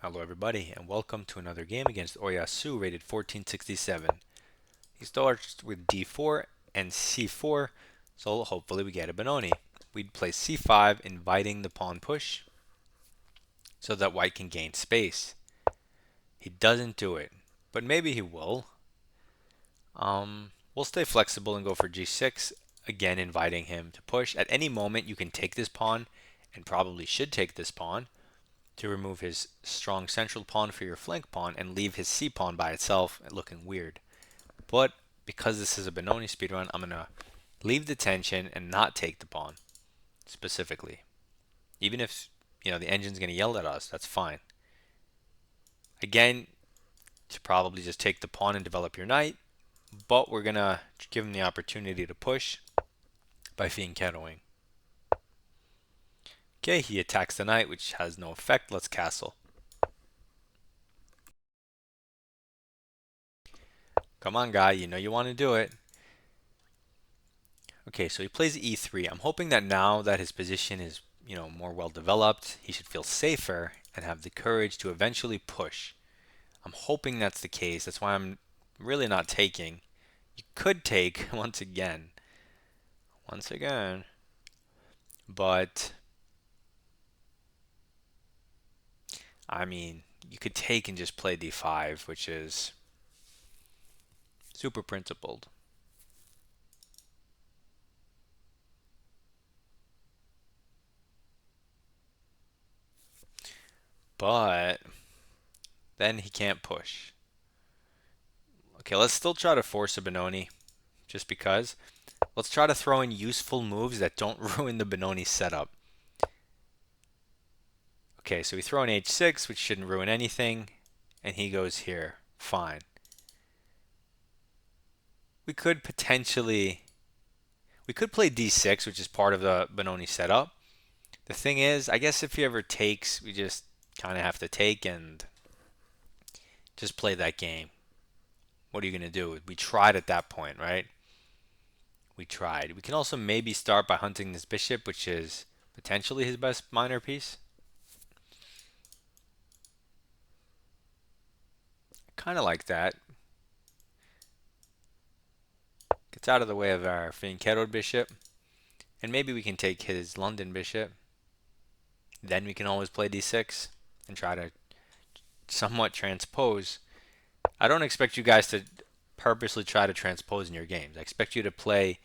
Hello everybody and welcome to another game against Oyasu rated 1467. He starts with d4 and c4, so hopefully we get a Benoni. We'd play c5 inviting the pawn push so that white can gain space. He doesn't do it, but maybe he will. We'll stay flexible and go for g6, again inviting him to push. At any moment you can take this pawn and probably should take this pawn to remove his strong central pawn for your flank pawn and leave his c pawn by itself looking weird. But because this is a Benoni speedrun, I'm going to leave the tension and not take the pawn specifically. Even if, the engine's going to yell at us, that's fine. Again, you should probably just take the pawn and develop your knight, but we're going to give him the opportunity to push by fianchettoing. Okay, he attacks the knight, which has no effect. Let's castle. Come on, guy, you know you want to do it. Okay, so he plays e3. I'm hoping that now that his position is, more well developed, he should feel safer and have the courage to eventually push. I'm hoping that's the case. That's why I'm really not taking. You could take once again. But I mean, you could take and just play d5, which is super principled. But then he can't push. Okay, let's still try to force a Benoni, just because. Let's try to throw in useful moves that don't ruin the Benoni setup. Okay, so we throw in h6, which shouldn't ruin anything, and he goes here. Fine. We could play d6, which is part of the Benoni setup. The thing is, I guess if he ever takes, we just kind of have to take and just play that game. What are you going to do? We tried at that point, right? We tried. We can also maybe start by hunting this bishop, which is potentially his best minor piece. Kind of like that. Gets out of the way of our fianchettoed bishop. And maybe we can take his London bishop. Then we can always play d6 and try to somewhat transpose. I don't expect you guys to purposely try to transpose in your games. I expect you to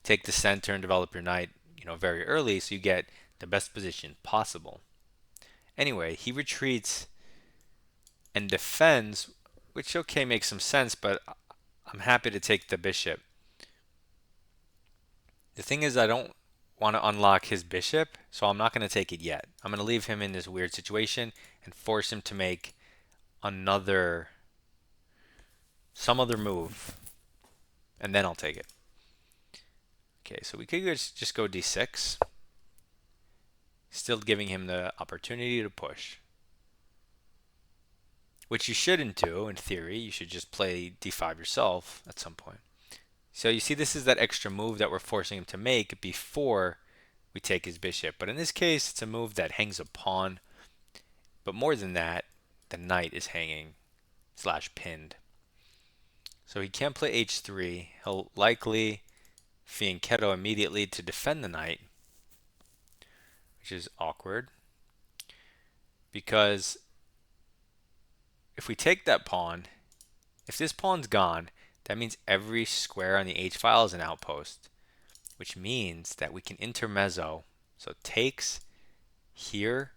take the center and develop your knight, very early so you get the best position possible. Anyway, he retreats and defends, which okay makes some sense, but I'm happy to take the bishop. The thing is, I don't want to unlock his bishop, so I'm not going to take it yet. I'm going to leave him in this weird situation and force him to make some other move, and then I'll take it. Okay, so we could just go d6, still giving him the opportunity to push. Which you shouldn't do, in theory. You should just play d5 yourself at some point. So you see, this is that extra move that we're forcing him to make before we take his bishop. But in this case, it's a move that hangs a pawn. But more than that, the knight is hanging / pinned. So he can't play h3. He'll likely fianchetto immediately to defend the knight, which is awkward. Because if we take that pawn, if this pawn's gone, that means every square on the h-file is an outpost, which means that we can intermezzo. So takes here,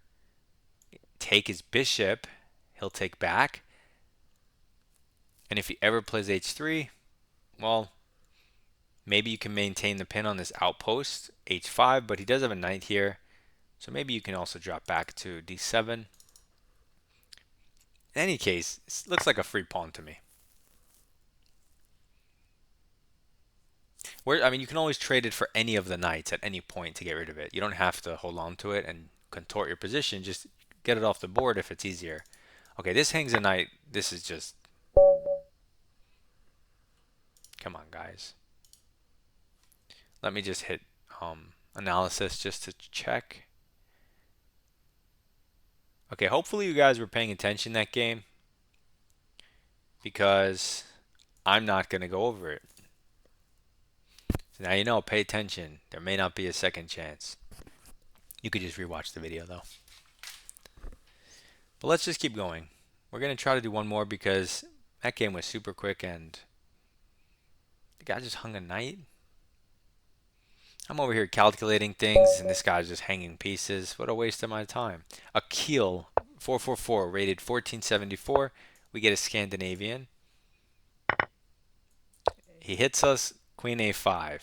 take his bishop, he'll take back. And if he ever plays h3, well, maybe you can maintain the pin on this outpost, h5, but he does have a knight here. So maybe you can also drop back to d7. In any case, it looks like a free pawn to me. You can always trade it for any of the knights at any point to get rid of it. You don't have to hold on to it and contort your position. Just get it off the board if it's easier. Okay, this hangs a knight. This is just... Come on, guys. Let me just hit analysis just to check. Okay, hopefully you guys were paying attention that game because I'm not going to go over it. So now you know, pay attention. There may not be a second chance. You could just rewatch the video though. But let's just keep going. We're going to try to do one more because that game was super quick and the guy just hung a knight. I'm over here calculating things and this guy's just hanging pieces. What a waste of my time. A keel 444 rated 1474. We get a Scandinavian. He hits us queen a5.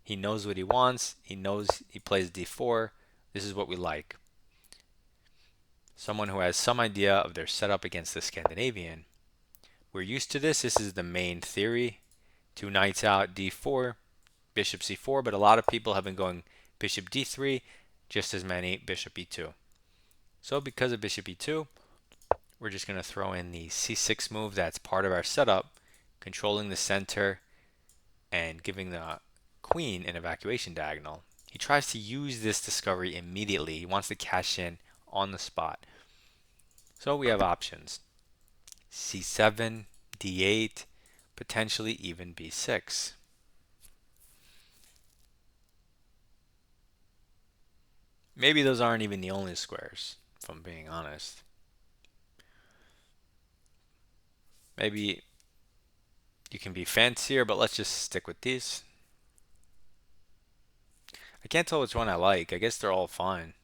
He knows what he wants. He knows he plays d4. This is what we like. Someone who has some idea of their setup against the Scandinavian. We're used to this. This is the main theory. Two knights out, d4, bishop c4, but a lot of people have been going bishop d3, just as many bishop e2. So because of bishop e2, we're just going to throw in the c6 move that's part of our setup, controlling the center and giving the queen an evacuation diagonal. He tries to use this discovery immediately. He wants to cash in on the spot. So we have options. c7, d8, potentially even b6. Maybe those aren't even the only squares, if I'm being honest. Maybe you can be fancier, but let's just stick with these. I can't tell which one I like. I guess they're all fine.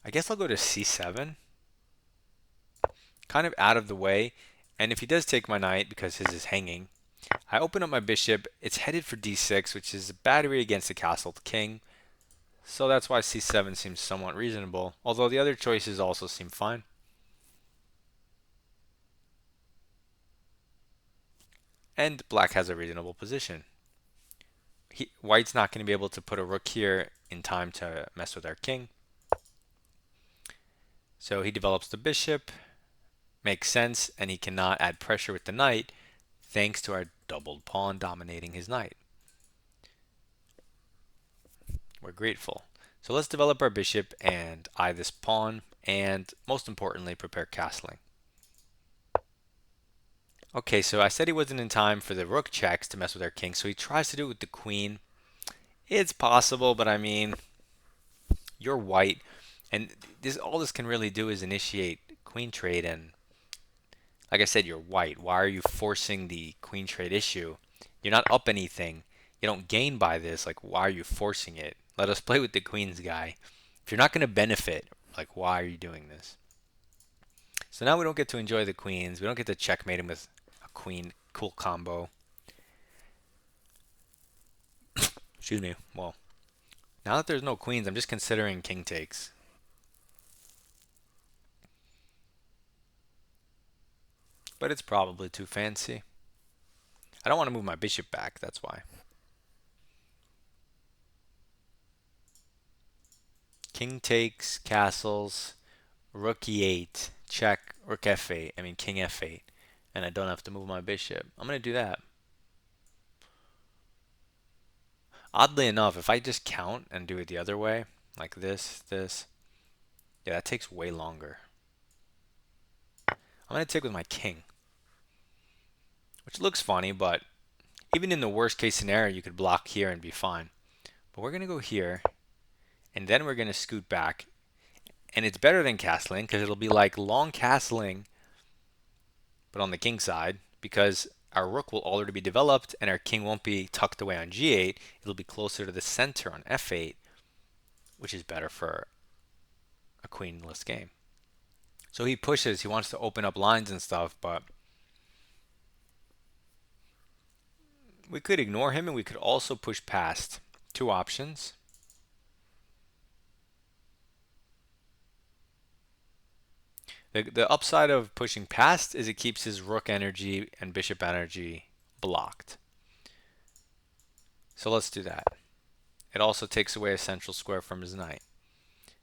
I guess I'll go to c7. Kind of out of the way. And if he does take my knight, because his is hanging, I open up my bishop. It's headed for d6, which is a battery against the castled king. So that's why c7 seems somewhat reasonable, although the other choices also seem fine. And black has a reasonable position. White's not going to be able to put a rook here in time to mess with our king. So he develops the bishop, makes sense, and he cannot add pressure with the knight thanks to our doubled pawn dominating his knight. We're grateful. So let's develop our bishop and eye this pawn, and most importantly, prepare castling. Okay, so I said he wasn't in time for the rook checks to mess with our king, so he tries to do it with the queen. It's possible, but I mean, you're white, and all this can really do is initiate queen trade, and like I said, you're white. Why are you forcing the queen trade issue? You're not up anything. You don't gain by this. Like, why are you forcing it? Let us play with the queens, guy. If you're not going to benefit, like, why are you doing this? So now we don't get to enjoy the queens. We don't get to checkmate him with a queen cool combo. Excuse me. Well, now that there's no queens, I'm just considering king takes. But it's probably too fancy. I don't want to move my bishop back, that's why. King takes, castles, rook e8, check, rook f8, I mean king f8, and I don't have to move my bishop. I'm going to do that. Oddly enough, if I just count and do it the other way, like this, yeah, that takes way longer. I'm going to take with my king, which looks funny, but even in the worst case scenario, you could block here and be fine. But we're going to go here, and then we're going to scoot back. And it's better than castling, because it'll be like long castling, but on the king side, because our rook will already be developed, and our king won't be tucked away on g8. It'll be closer to the center on f8, which is better for a queenless game. So he pushes, he wants to open up lines and stuff, but we could ignore him and we could also push past. Two options. The upside of pushing past is it keeps his rook energy and bishop energy blocked. So let's do that. It also takes away a central square from his knight.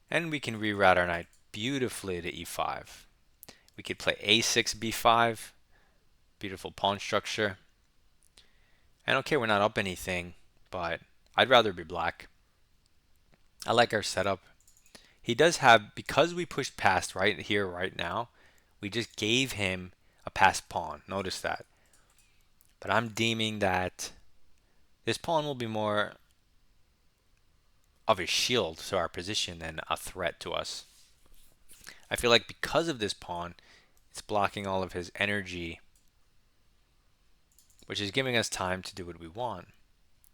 And we can reroute our knight beautifully to e5. We could play a6, b5. Beautiful pawn structure. And okay, we're not up anything, but I'd rather be black. I like our setup. He does have, because we pushed past right here, right now, we just gave him a passed pawn. Notice that. But I'm deeming that this pawn will be more of a shield to our position than a threat to us. I feel like because of this pawn, it's blocking all of his energy, which is giving us time to do what we want.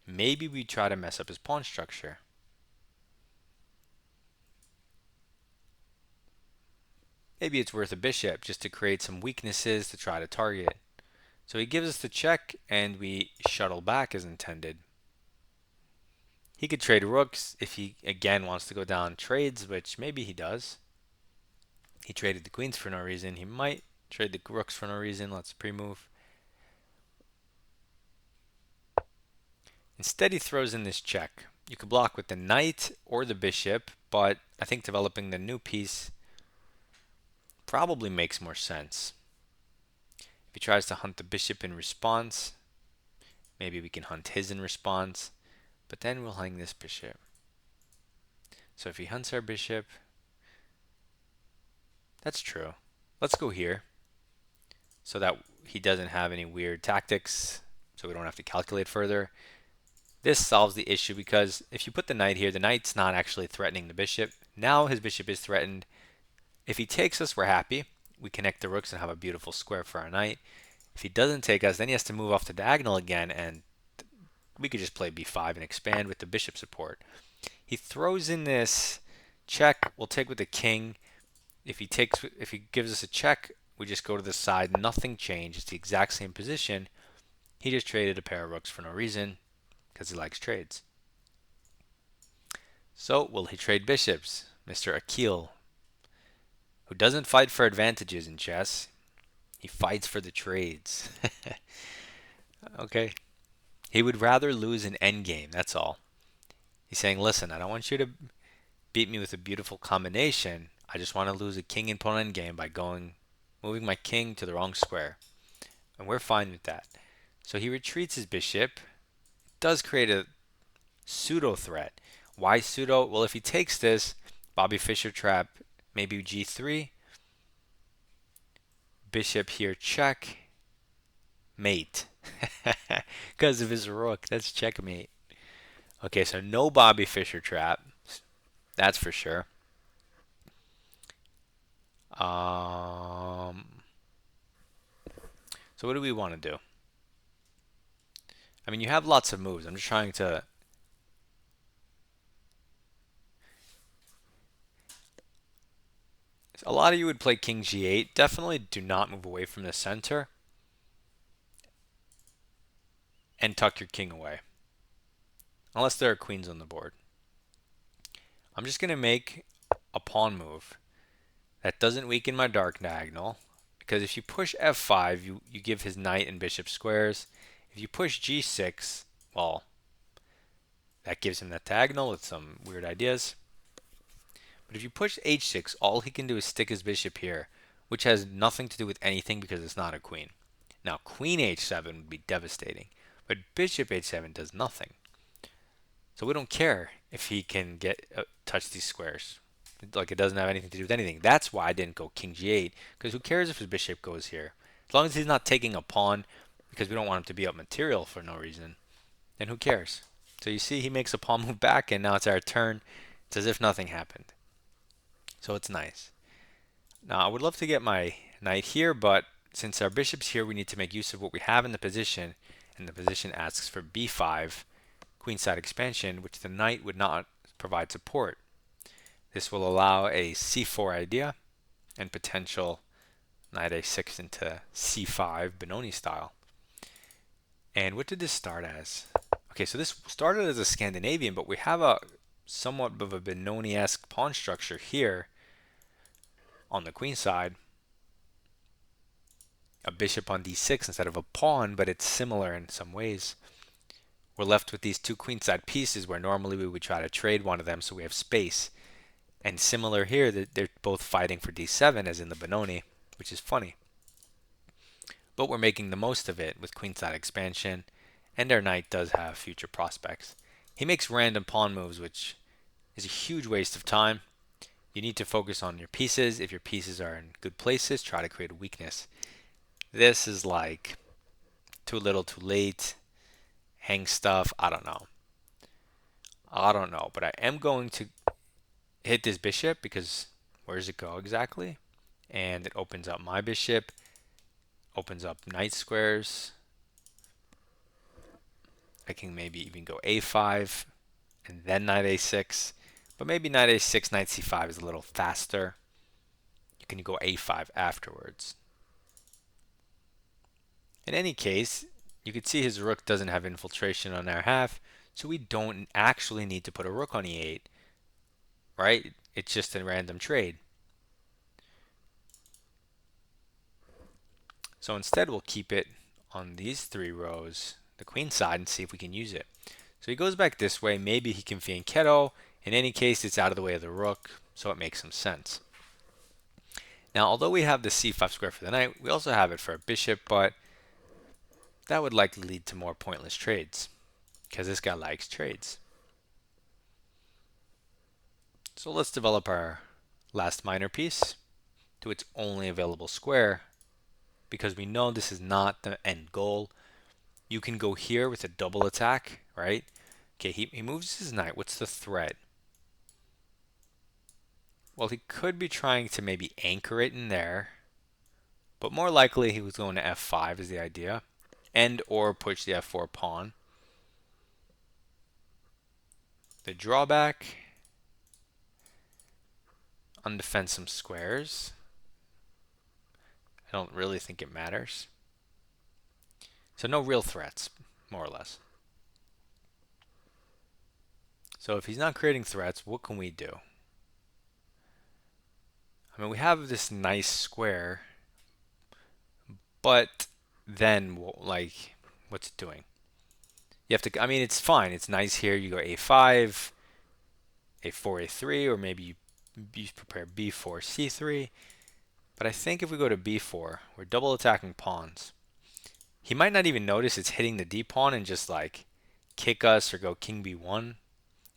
Maybe we try to mess up his pawn structure. Maybe it's worth a bishop just to create some weaknesses to try to target. So he gives us the check and we shuttle back as intended. He could trade rooks if he again wants to go down trades, which maybe he does. He traded the queens for no reason. He might trade the rooks for no reason. Let's pre-move. Instead, he throws in this check. You could block with the knight or the bishop, but I think developing the new piece probably makes more sense. If he tries to hunt the bishop in response, maybe we can hunt his in response, but then we'll hang this bishop. So if he hunts our bishop, that's true. Let's go here so that he doesn't have any weird tactics, so we don't have to calculate further. This solves the issue because if you put the knight here, the knight's not actually threatening the bishop. Now his bishop is threatened. If he takes us, we're happy. We connect the rooks and have a beautiful square for our knight. If he doesn't take us, then he has to move off the diagonal again, and we could just play b5 and expand with the bishop support. He throws in this check. We'll take with the king. If he gives us a check, we just go to the side. Nothing changed. It's the exact same position. He just traded a pair of rooks for no reason because he likes trades. So will he trade bishops? Mr. Akil, who doesn't fight for advantages in chess, he fights for the trades. Okay. He would rather lose an endgame, that's all. He's saying, listen, I don't want you to beat me with a beautiful combination. I just want to lose a king and pawn endgame by moving my king to the wrong square. And we're fine with that. So he retreats his bishop. It does create a pseudo threat. Why pseudo? Well, if he takes this, Bobby Fischer trap, maybe g3. Bishop here, check. Mate. Because of his rook. That's checkmate. Okay, so no Bobby Fischer trap. That's for sure. So what do we want to do? I mean, you have lots of moves. I'm just trying to... A lot of you would play king g8. Definitely do not move away from the center. And tuck your king away. Unless there are queens on the board. I'm just going to make a pawn move that doesn't weaken my dark diagonal. Because if you push f5, you give his knight and bishop squares. If you push g6, well, that gives him that diagonal with some weird ideas. But if you push h6, all he can do is stick his bishop here, which has nothing to do with anything because it's not a queen. Now, queen h7 would be devastating, but bishop h7 does nothing. So we don't care if he can touch these squares. Like, it doesn't have anything to do with anything. That's why I didn't go king g8, because who cares if his bishop goes here? As long as he's not taking a pawn, because we don't want him to be up material for no reason, then who cares? So you see he makes a pawn move back, and now it's our turn. It's as if nothing happened. So it's nice. Now, I would love to get my knight here, but since our bishop's here, we need to make use of what we have in the position, and the position asks for b5, queenside expansion, which the knight would not provide support. This will allow a c4 idea and potential knight a6 into c5 Benoni style. And what did this start as? Okay, so this started as a Scandinavian, but we have a somewhat of a Benoni-esque pawn structure here on the queen side. A bishop on d6 instead of a pawn, but it's similar in some ways. We're left with these two queenside pieces where normally we would try to trade one of them so we have space. And similar here, they're both fighting for d7 as in the Benoni, which is funny. But we're making the most of it with queenside expansion and our knight does have future prospects. He makes random pawn moves, which is a huge waste of time. You need to focus on your pieces. If your pieces are in good places, try to create a weakness. This is like too little too late, hang stuff, I don't know. I don't know, but I am going to hit this bishop because where does it go exactly? And it opens up my bishop, opens up knight squares. I can maybe even go a5 and then knight a6, but maybe knight a6, knight c5 is a little faster. You can go a5 afterwards. In any case, you can see his rook doesn't have infiltration on our half, so we don't actually need to put a rook on e8, right? It's just a random trade. So instead we'll keep it on these 3 rows, the queen side, and see if we can use it. So he goes back this way, maybe he can fianchetto. In any case, it's out of the way of the rook, so it makes some sense. Now, although we have the c5 square for the knight, we also have it for a bishop, but that would likely lead to more pointless trades, because this guy likes trades. So let's develop our last minor piece to its only available square, because we know this is not the end goal. You can go here with a double attack, right? Okay, he moves his knight. What's the threat? Well, he could be trying to maybe anchor it in there, but more likely he was going to f5 is the idea, and or push the f4 pawn. The drawback, undefend some squares. I don't really think it matters. So no real threats, more or less. So if he's not creating threats, what can we do? I mean, we have this nice square, but then, like, what's it doing? You have to, I mean, it's fine. It's nice here. You go a5, a4, a3, or maybe you prepare b4, c3. But I think if we go to b4, we're double attacking pawns. He might not even notice it's hitting the d pawn and just like kick us or go king b1.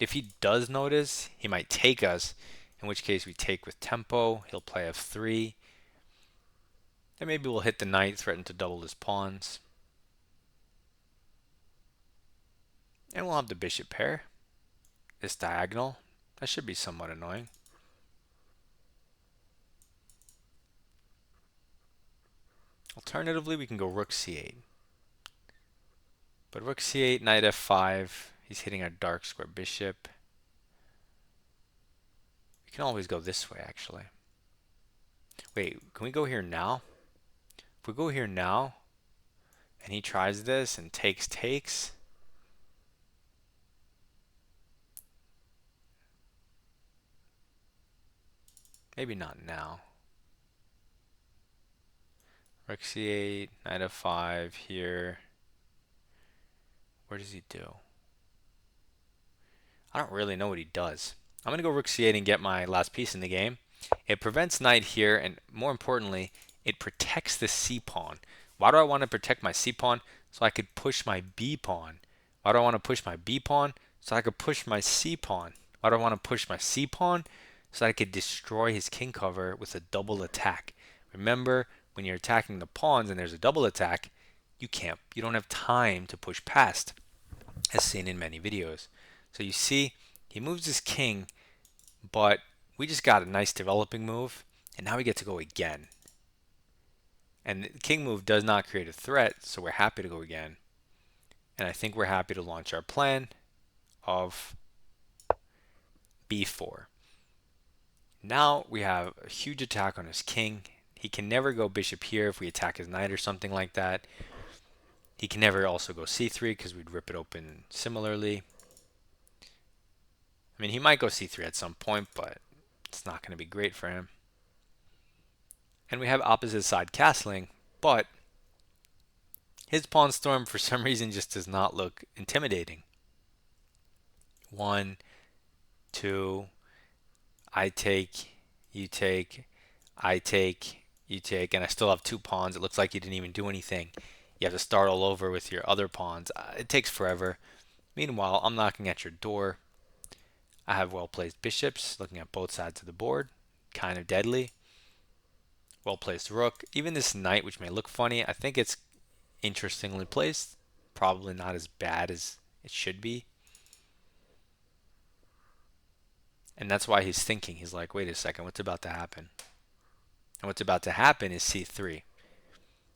If he does notice, he might take us, in which case we take with tempo. He'll play f3. And maybe we'll hit the knight, threaten to double his pawns. And we'll have the bishop pair. This diagonal. That should be somewhat annoying. Alternatively, we can go rook c8. But rook c8, knight f5. He's hitting our dark square bishop. We can always go this way, actually. Wait, can we go here now? If we go here now, and he tries this and takes, maybe not now. Rook c8, knight f5 here. What does he do? I don't really know what he does. I'm going to go rook c8 and get my last piece in the game. It prevents knight here, and more importantly, it protects the c pawn. Why do I want to protect my c pawn? So I could push my b pawn. Why do I want to push my b pawn? So I could push my c pawn. Why do I want to push my c pawn? So I could destroy his king cover with a double attack. Remember, when you're attacking the pawns and there's a double attack, you don't have time to push past, as seen in many videos. So you see, he moves his king, but we just got a nice developing move, and now we get to go again. And the king move does not create a threat, so we're happy to go again. And I think we're happy to launch our plan of b4. Now we have a huge attack on his king. He can never go bishop here if we attack his knight or something like that. He can never also go c3 because we'd rip it open similarly. I mean, he might go c3 at some point, but it's not going to be great for him. And we have opposite side castling, but his pawn storm for some reason just does not look intimidating. 1, 2, I take, you take, I take, you take, and I still have 2 pawns. It looks like he didn't even do anything. You have to start all over with your other pawns. It takes forever. Meanwhile, I'm knocking at your door. I have well-placed bishops looking at both sides of the board. Kind of deadly. Well-placed rook. Even this knight, which may look funny, I think it's interestingly placed. Probably not as bad as it should be. And that's why he's thinking. He's like, wait a second, what's about to happen? And what's about to happen is c3,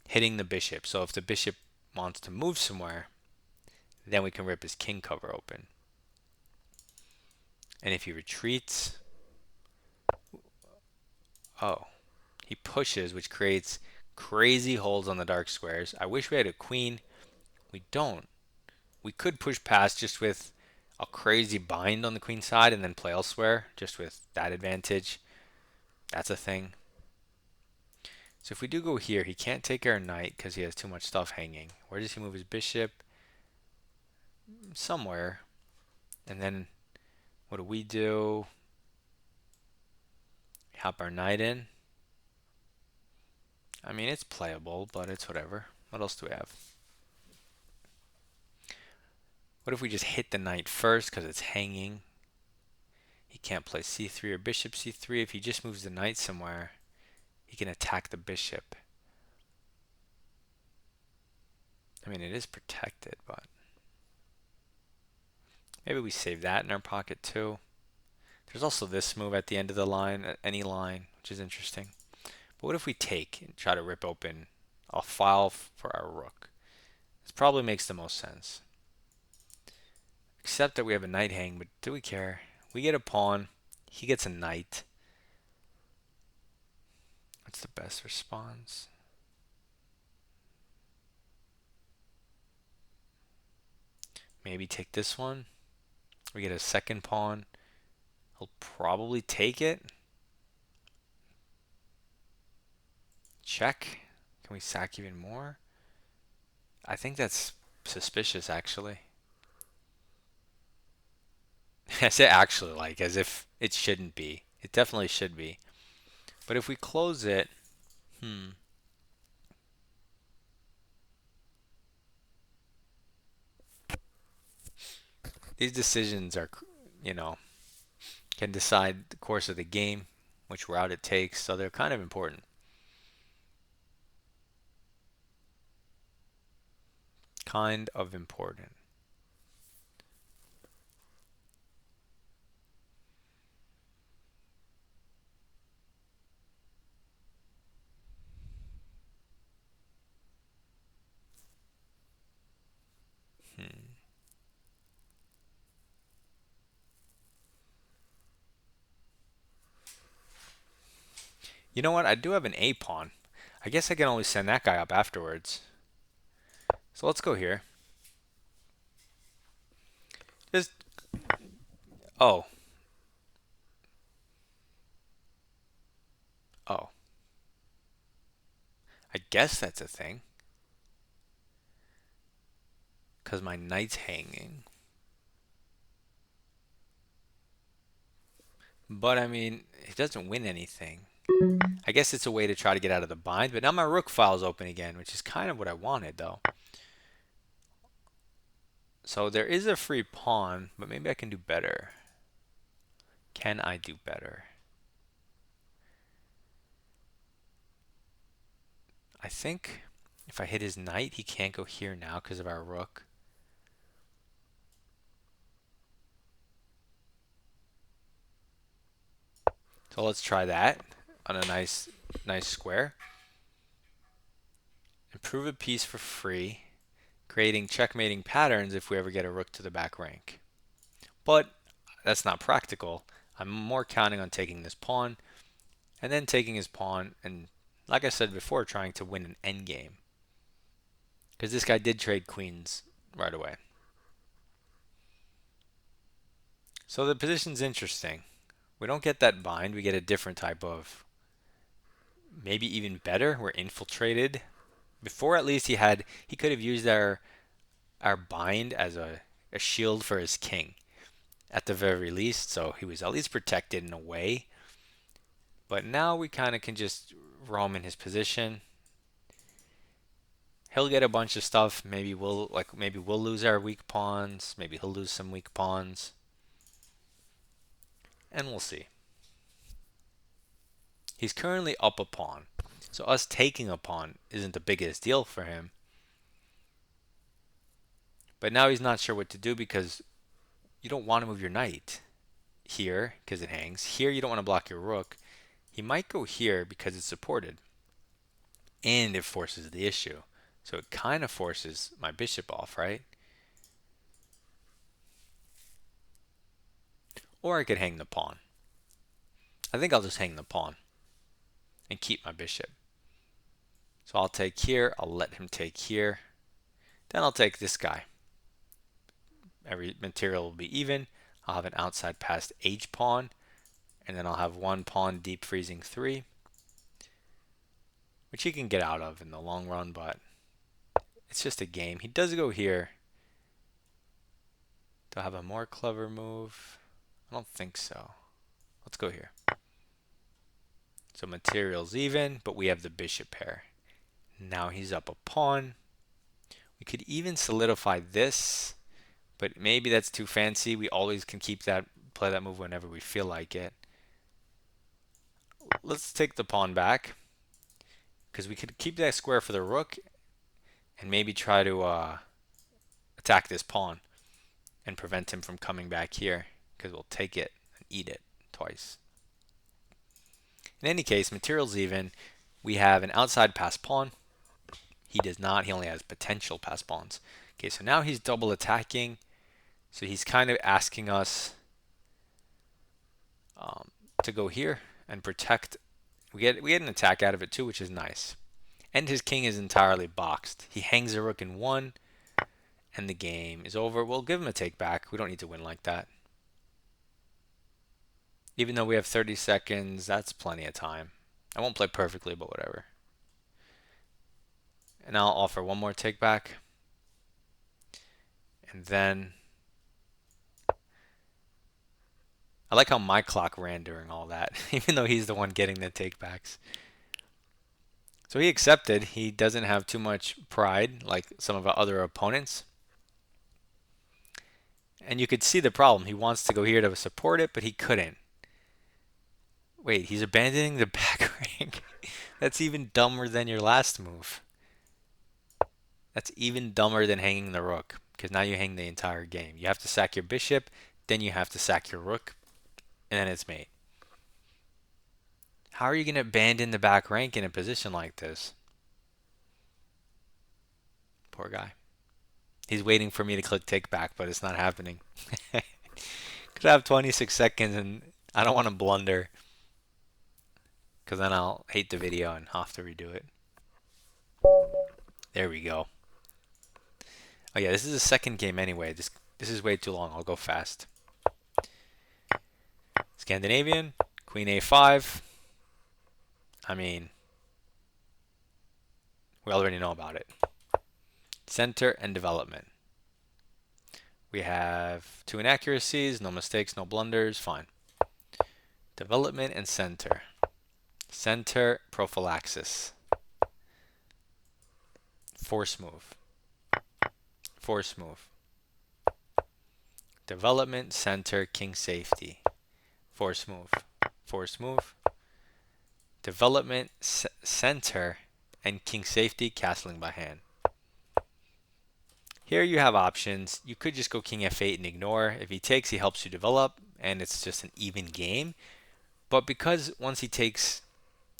hitting the bishop. So if the bishop wants to move somewhere, then we can rip his king cover open. And if he retreats, oh, he pushes, which creates crazy holes on the dark squares. I wish we had a queen. We don't. We could push past just with a crazy bind on the queen side and then play elsewhere, just with that advantage. That's a thing. So if we do go here, he can't take our knight because he has too much stuff hanging. Where does he move his bishop? Somewhere. And then what do we do? Hop our knight in. I mean, it's playable, but it's whatever. What else do we have? What if we just hit the knight first because it's hanging? He can't play c3 or bishop c3. If he just moves the knight somewhere, he can attack the bishop. I mean, it is protected, but maybe we save that in our pocket too. There's also this move at the end of the line, at any line, which is interesting. But what if we take and try to rip open a file for our rook? This probably makes the most sense. Except that we have a knight hang, but do we care? We get a pawn. He gets a knight. What's the best response? Maybe take this one. We get a second pawn. He'll probably take it. Check. Can we sack even more? I think that's suspicious, actually. I say actually, like, as if it shouldn't be. It definitely should be. But if we close it, these decisions are, you know, can decide the course of the game, which route it takes, so they're kind of important. Kind of important. You know what? I do have an A pawn. I guess I can only send that guy up afterwards. So let's go here. Just, oh. Oh. I guess that's a thing. Because my knight's hanging. But I mean, it doesn't win anything. I guess it's a way to try to get out of the bind, but now my rook file's open again, which is kind of what I wanted, though. So there is a free pawn, but maybe I can do better. Can I do better? I think if I hit his knight, he can't go here now because of our rook. So let's try that on a nice square. Improve a piece for free, creating checkmating patterns if we ever get a rook to the back rank. But that's not practical. I'm more counting on taking this pawn and then taking his pawn and, like I said before, trying to win an endgame. Because this guy did trade queens right away. So the position's interesting. We don't get that bind. We get a different type of, maybe even better. We're infiltrated. Before, at least, he could have used our bind as a shield for his king at the very least. So he was at least protected in a way. But now we kind of can just roam in his position. He'll get a bunch of stuff. Maybe we'll lose our weak pawns. Maybe he'll lose some weak pawns. And we'll see. He's currently up a pawn. So us taking a pawn isn't the biggest deal for him. But now he's not sure what to do because you don't want to move your knight here because it hangs. Here you don't want to block your rook. He might go here because it's supported. And it forces the issue. So it kind of forces my bishop off, right? Or I could hang the pawn. I think I'll just hang the pawn and keep my bishop. So I'll take here. I'll let him take here. Then I'll take this guy. Every material will be even. I'll have an outside passed H pawn. And then I'll have one pawn deep freezing 3. Which he can get out of in the long run, but it's just a game. He does go here. Do I have a more clever move? I don't think so. Let's go here. So material's even, but we have the bishop pair. Now he's up a pawn. We could even solidify this, but maybe that's too fancy. We always can play that move whenever we feel like it. Let's take the pawn back, because we could keep that square for the rook and maybe try to attack this pawn and prevent him from coming back here, because we'll take it and eat it twice. In any case, material's even. We have an outside pass pawn. He does not. He only has potential pass pawns. Okay, so now he's double attacking. So he's kind of asking us to go here and protect. We get an attack out of it too, which is nice. And his king is entirely boxed. He hangs a rook in 1, and the game is over. We'll give him a take back. We don't need to win like that. Even though we have 30 seconds, that's plenty of time. I won't play perfectly, but whatever. And I'll offer one more take back. And then I like how my clock ran during all that, even though he's the one getting the takebacks. So he accepted. He doesn't have too much pride like some of our other opponents. And you could see the problem. He wants to go here to support it, but he couldn't. Wait, he's abandoning the back rank. That's even dumber than your last move. That's even dumber than hanging the rook, because now you hang the entire game. You have to sack your bishop, then you have to sack your rook, and then it's mate. How are you going to abandon the back rank in a position like this? Poor guy. He's waiting for me to click take back, but it's not happening. Because I have 26 seconds and I don't want to blunder, because then I'll hate the video and have to redo it. There we go. Oh yeah, this is the second game anyway. This is way too long. I'll go fast. Scandinavian, Queen A5. I mean, we already know about it. Center and development. We have 2 inaccuracies, no mistakes, no blunders, fine. Development and center. Center, prophylaxis. Force move. Force move. Development, center, king safety. Force move. Force move. Development, center, and king safety, castling by hand. Here you have options. You could just go king f8 and ignore. If he takes, he helps you develop, and it's just an even game. But because once he takes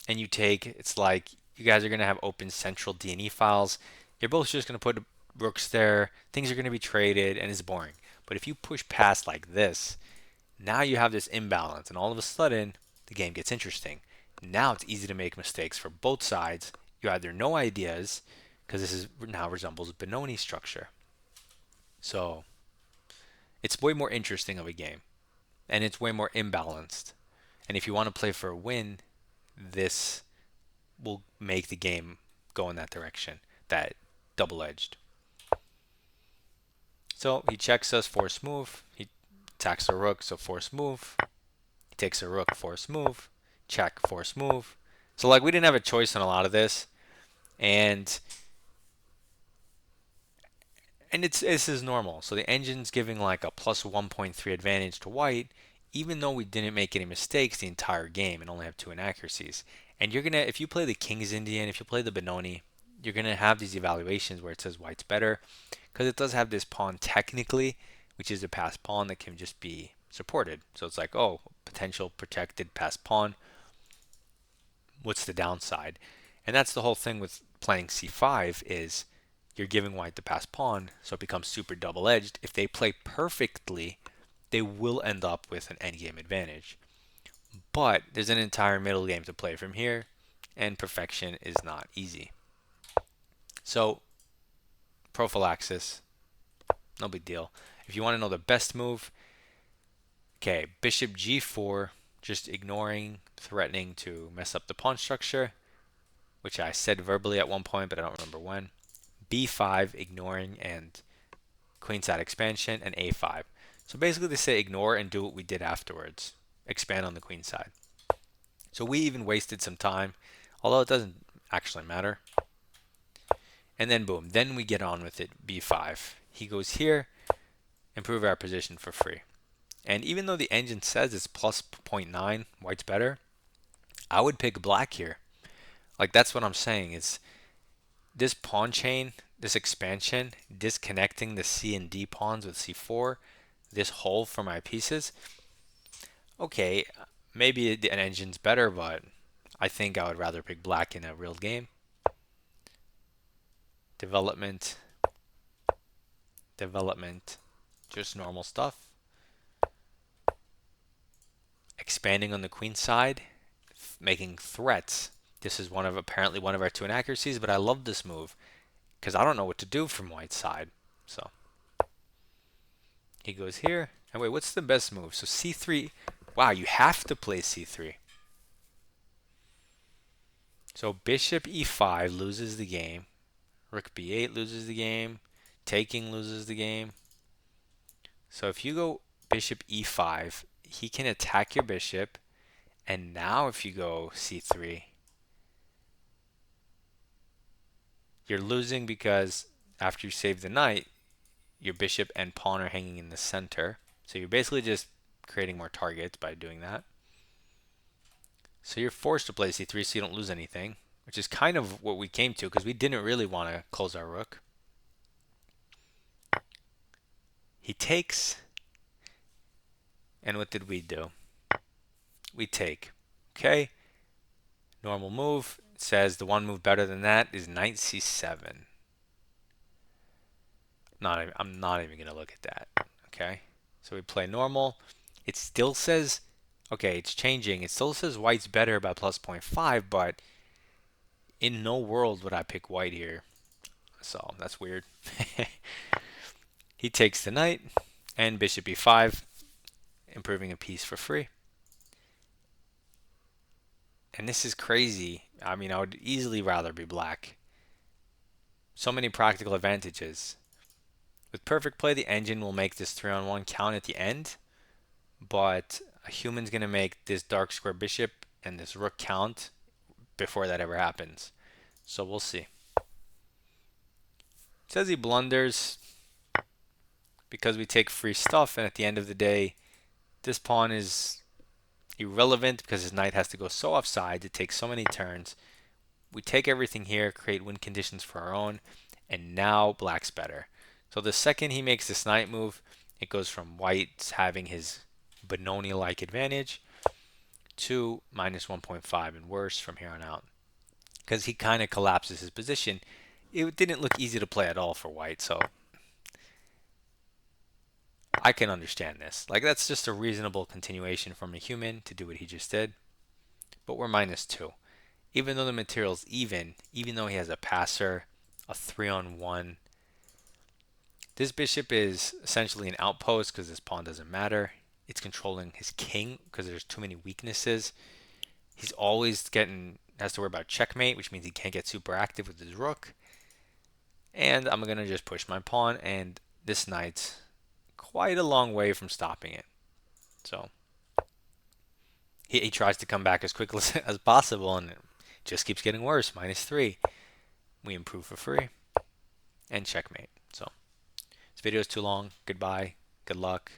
and you take, it's like you guys are going to have open central D&E files. You're both just going to put rooks there. Things are going to be traded, and it's boring. But if you push past like this, now you have this imbalance, and all of a sudden, the game gets interesting. Now it's easy to make mistakes for both sides. You either know ideas, because this is now resembles Benoni structure. So it's way more interesting of a game, and it's way more imbalanced. And if you want to play for a win, this will make the game go in that direction, that double-edged. So he checks us, force move. He attacks a rook, so force move. He takes a rook, force move. Check, force move. So like we didn't have a choice on a lot of this, and And this is normal. So the engine's giving like a plus 1.3 advantage to white, even though we didn't make any mistakes the entire game and only have 2 inaccuracies. And you're gonna, if you play the King's Indian, if you play the Benoni, you're gonna have these evaluations where it says white's better, because it does have this pawn technically, which is a passed pawn that can just be supported. So it's like, oh, potential protected passed pawn. What's the downside? And that's the whole thing with playing c5 is you're giving white the passed pawn, so it becomes super double-edged. If they play perfectly, they will end up with an endgame advantage. But there's an entire middle game to play from here, and perfection is not easy. So prophylaxis, no big deal. If you want to know the best move, okay, bishop g4, just ignoring, threatening to mess up the pawn structure, which I said verbally at one point, but I don't remember when. b5, ignoring and queenside expansion, and a5. So basically they say ignore and do what we did afterwards. Expand on the queen side. So we even wasted some time, although it doesn't actually matter. And then boom, then we get on with it, b5. He goes here, improve our position for free. And even though the engine says it's plus 0.9, white's better, I would pick black here. Like that's what I'm saying is this pawn chain, this expansion, disconnecting the C and D pawns with C4, this hole for my pieces, okay, maybe an engine's better, but I think I would rather pick black in a real game. Development, development, just normal stuff. Expanding on the queen side, making threats. This is apparently one of our 2 inaccuracies, but I love this move because I don't know what to do from white's side. So he goes here. And wait, what's the best move? So c3. Wow, you have to play c3. So bishop e5 loses the game. Rook b8 loses the game. Taking loses the game. So if you go bishop e5, he can attack your bishop. And now if you go c3, you're losing because after you save the knight, your bishop and pawn are hanging in the center. So you're basically just creating more targets by doing that. So you're forced to play c3 so you don't lose anything, which is kind of what we came to because we didn't really want to close our rook. He takes, and what did we do? We take. Okay, normal move. It says the one move better than that is knight c7. I'm not even going to look at that. Okay, so we play normal. It still says, okay, it's changing. It still says white's better by plus 0.5, but in no world would I pick white here. So that's weird. He takes the knight and bishop e5, improving a piece for free. And this is crazy. I mean, I would easily rather be black. So many practical advantages. With perfect play, the engine will make this 3-on-1 count at the end, but a human's going to make this dark square bishop and this rook count before that ever happens. So we'll see. It says he blunders because we take free stuff, and at the end of the day, this pawn is irrelevant because his knight has to go so offside to take so many turns. We take everything here, create win conditions for our own, and now black's better. So the second he makes this knight move, it goes from white's having his Benoni-like advantage to minus 1.5 and worse from here on out. Because he kind of collapses his position. It didn't look easy to play at all for white, so I can understand this. Like, that's just a reasonable continuation from a human to do what he just did. But we're minus 2. Even though the material's even though he has a passer, a 3-on-1, this bishop is essentially an outpost because this pawn doesn't matter. It's controlling his king because there's too many weaknesses. He's always has to worry about checkmate, which means he can't get super active with his rook. And I'm going to just push my pawn, and this knight's quite a long way from stopping it. So he tries to come back as quickly as possible, and it just keeps getting worse. -3. We improve for free and checkmate. So This video is too long. Goodbye. Good luck.